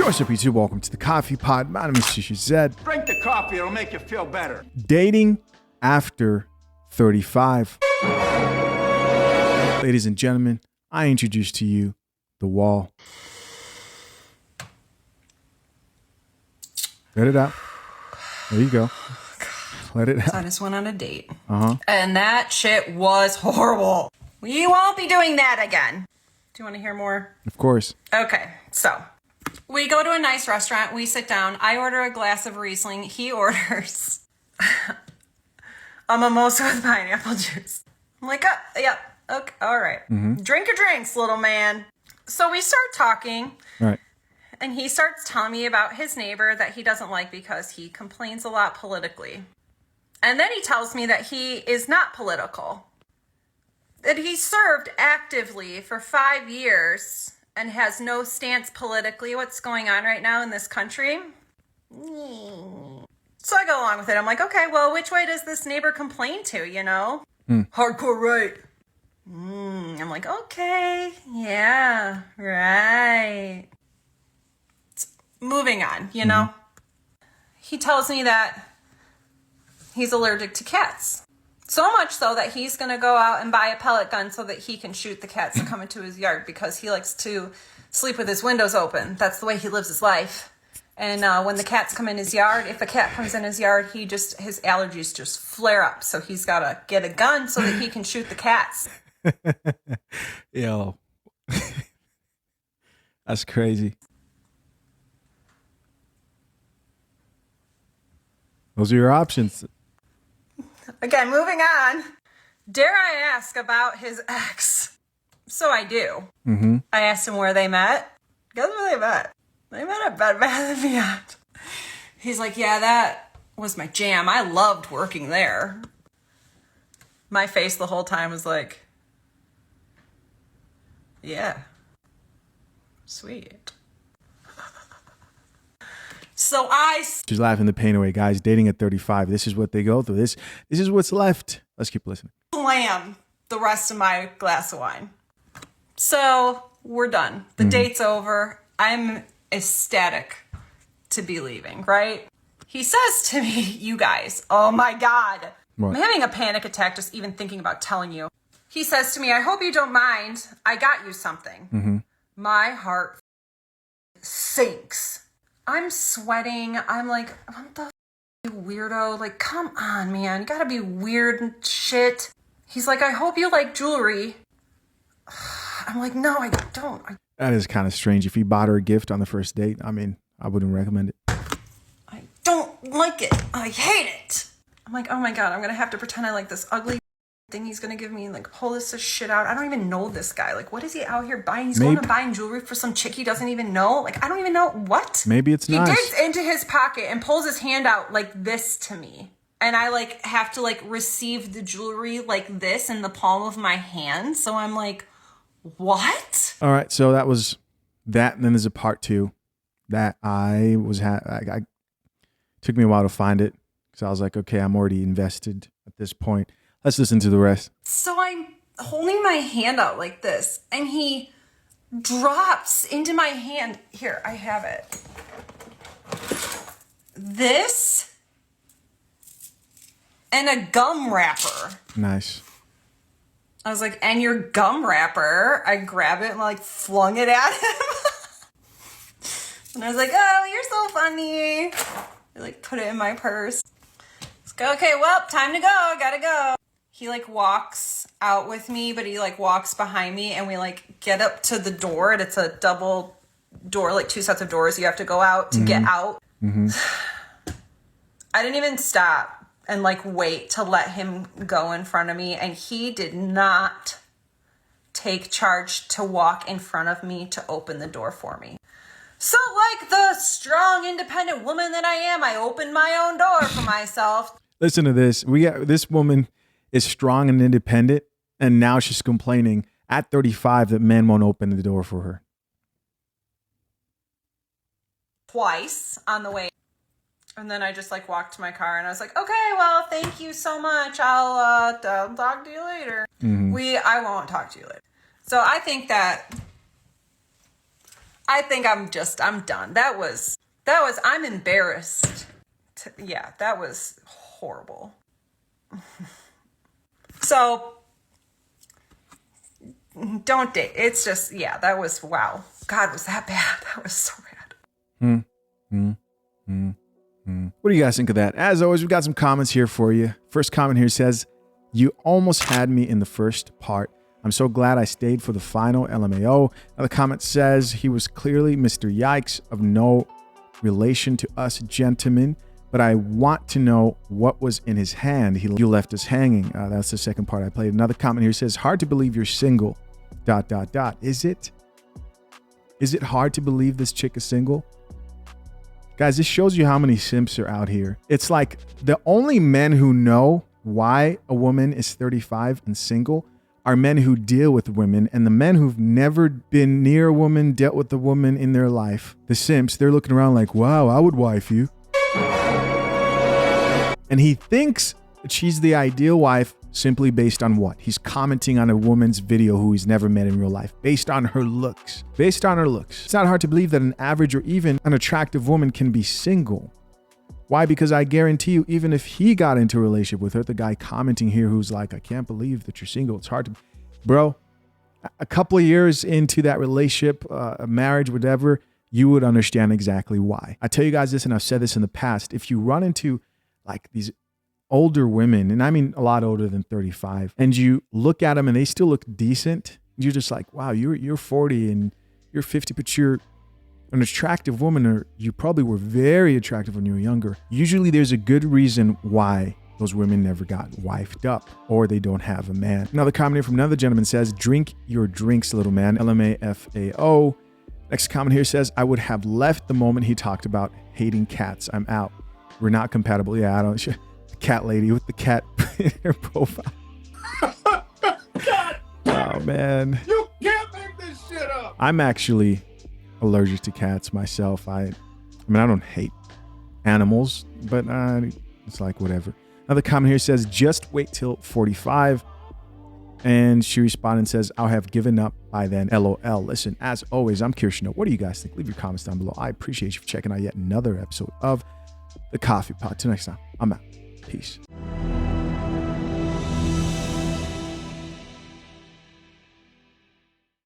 What's up, YouTube? Welcome to the Coffee Pod. My name is Shisha Zed. Drink the coffee, it'll make you feel better. Dating after 35. Ladies and gentlemen, I introduce to you The Wall. Let it out. There you go. Let it out. I just went on a date. And that shit was horrible. We won't be doing that again. Do you want to hear more? Of course. Okay, so we go to a nice restaurant. We sit down. I order a glass of Riesling. He orders a mimosa with pineapple juice. I'm like, oh, yeah, okay, all right. Drink your drinks, little man. So we start talking. Right. And he starts telling me about his neighbor that he doesn't like because he complains a lot politically. And then he tells me that he is not political. That he served actively for 5 years and has no stance politically. What's going on right now in this country? So I go along with it. I'm like, okay, well, which way does this neighbor complain to, you know? Hardcore right. I'm like, okay, yeah, right. Moving on, you know? He tells me that he's allergic to cats. So much so that he's going to go out and buy a pellet gun so that he can shoot the cats that come into his yard because he likes to sleep with his windows open. That's the way he lives his life. And when the cats come in his yard, if a cat comes in his yard, his allergies just flare up. So he's got to get a gun so that he can shoot the cats. Yo. That's crazy. Those are your options. Again, moving on. Dare I ask about his ex? So I do. I asked him where they met. Guess where they met? They met at Bed Bath & Beyond. He's like, yeah, that was my jam. I loved working there. My face the whole time was like, yeah, sweet. So She's laughing the pain away, guys. Dating at 35. This is what they go through. This is what's left. Let's keep listening. slam the rest of my glass of wine. So we're done. The date's over. I'm ecstatic to be leaving, right? He says to me, you guys, oh my God. What? I'm having a panic attack just even thinking about telling you. He says to me, I hope you don't mind. I got you something. My heart sinks. I'm sweating. I'm like, what the you weirdo? Like, come on, man. You gotta be weird and shit. He's like, I hope you like jewelry. I'm like, no, I don't. That is kind of strange. If he bought her a gift on the first date, I mean, I wouldn't recommend it. I don't like it. I hate it. I'm like, oh my God, I'm gonna have to pretend I like this ugly thing he's gonna give me and like pull this shit out. I don't even know this guy. Like, what is he out here buying? He's going to buying jewelry for some chick he doesn't even know. Like, I don't even know what. Maybe it's nice. He digs into his pocket and pulls his hand out like this to me. And I like have to like receive the jewelry like this in the palm of my hand. So I'm like, what? All right, so that was that. And then there's a part two that I took me a while to find it because I was like, okay, I'm already invested at this point. Let's listen to the rest. So I'm holding my hand out like this, and he drops into my hand. Here, I have it. This and a gum wrapper. Nice. I was like, and your gum wrapper. I grab it and like flung it at him. And I was like, oh, you're so funny. I like put it in my purse. Let's go. Okay, well, time to go. Gotta go. He like walks out with me, but he like walks behind me and we like get up to the door and it's a double door, like 2 sets of doors. You have to go out to get out. I didn't even stop and like wait to let him go in front of me. And he did not take charge to walk in front of me to open the door for me. So like the strong, independent woman that I am, I opened my own door for myself. Listen to this. This woman is strong and independent, and now she's complaining at 35 that men won't open the door for her. Twice on the way. And then I just like walked to my car and I was like, okay, well, thank you so much. I'll talk to you later. I won't talk to you later. So I think that I think I'm done. I'm embarrassed. Yeah, that was horrible. So don't date. It's just, yeah, that was, wow. God, was that bad? That was so bad. What do you guys think of that? As always, we've got some comments here for you. First comment here says, you almost had me in the first part. I'm so glad I stayed for the final, LMAO. Another comment says, he was clearly Mr. Yikes, of no relation to us gentlemen, but I want to know what was in his hand. You left us hanging. That's the second part I played. Another comment here says, hard to believe you're single, ... Is it? Is it hard to believe this chick is single? Guys, this shows you how many simps are out here. It's like the only men who know why a woman is 35 and single are men who deal with women, and the men who've never been near a woman, dealt with a woman in their life, the simps, they're looking around like, wow, I would wife you. And he thinks that she's the ideal wife simply based on what? He's commenting on a woman's video who he's never met in real life, based on her looks. Based on her looks. It's not hard to believe that an average or even an attractive woman can be single. Why? Because I guarantee you, even if he got into a relationship with her, the guy commenting here who's like, I can't believe that you're single. It's hard to, bro, a couple of years into that relationship, a marriage, whatever, you would understand exactly why. I tell you guys this, and I've said this in the past, if you run into like these older women, and I mean a lot older than 35, and you look at them and they still look decent, you're just like, wow, you're 40 and you're 50, but you're an attractive woman, or you probably were very attractive when you were younger. Usually there's a good reason why those women never got wifed up, or they don't have a man. Another comment here from another gentleman says, drink your drinks, little man, LMAFAO. Next comment here says, I would have left the moment he talked about hating cats. I'm out. We're not compatible. Yeah, I don't. Cat lady with the cat in her profile. Oh man, You can't make this shit up. I'm actually allergic to cats myself. I mean, I don't hate animals, but it's like whatever. Another comment here says, just wait till 45. And she responded and says, I'll have given up by then. LOL. Listen, as always, I'm curious to know, what do you guys think? Leave your comments down below. I appreciate you for checking out yet another episode of The Coffee Pot. Till next time, I'm out. Peace.